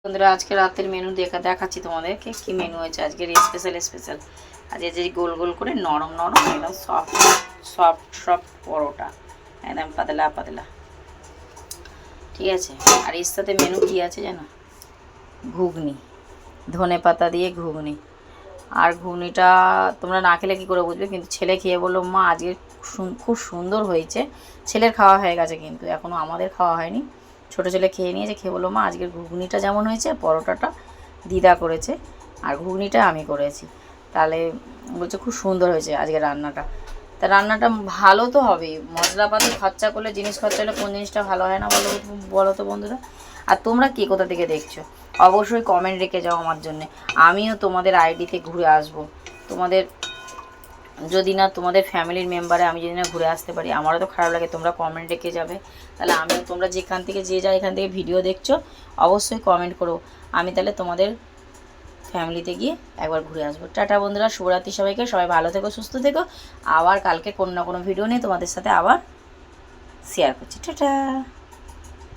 বন্ধুরা আজকে রাতের মেনু দেখাচ্ছি তোমাদেরকে কি মেনু হয়েছে আজকের স্পেশাল আজকে যে গোল গোল করে নরম নরম একদম সফট পরোটা একদম পাতলা পাতলা, ঠিক আছে। আর এর সাথে মেনু কি আছে জানো? ঘুগনি, ধনে পাতা দিয়ে ঘুগনি। আর ঘুগনিটা তোমরা না খেলে কী করে বুঝবে, কিন্তু ছেলে খেয়ে বললো মা আজকে খুব সুন্দর হয়েছে। ছেলের খাওয়া হয়ে গেছে কিন্তু এখনও আমাদের খাওয়া হয়নি। ছোটো ছেলে খেয়ে নিয়েছে, খেয়ে বললো মা আজকের ঘুগনিটা যেমন হয়েছে, পরোটাটা দিদা করেছে আর ঘুগনিটা আমি করেছি। তাহলে বলছে খুব সুন্দর হয়েছে আজকে রান্নাটা। তা রান্নাটা ভালো তো হবেই, মশলাপাতি খরচা করলে, জিনিস খরচা হলে কোন জিনিসটা ভালো হয় না বলো তো বন্ধুরা। আর তোমরা কে কোথা থেকে দেখছো অবশ্যই কমেন্ট রেখে যাও আমার জন্যে, আমিও তোমাদের আইডিতে ঘুরে আসব। তোমাদের যদি না, তোমাদের ফ্যামিলির মেম্বারে আমি যদি না ঘুরে আসতে পারি, আমারও তো খারাপ লাগে। তোমরা কমেন্ট রেখে যাবে, তাহলে আমিও, তোমরা যেখান থেকে যে যা এখান থেকে ভিডিও দেখছো অবশ্যই কমেন্ট করো, আমি তাহলে তোমাদের ফ্যামিলিতে গিয়ে একবার ঘুরে আসবো। টাটা বন্ধুরা, শুভরাত্রি সবাইকে, সবাই ভালো থেকো, সুস্থ থেকো। আবার কালকে কোনো না কোনো ভিডিও নিয়ে তোমাদের সাথে আবার শেয়ার করছি। টাটা।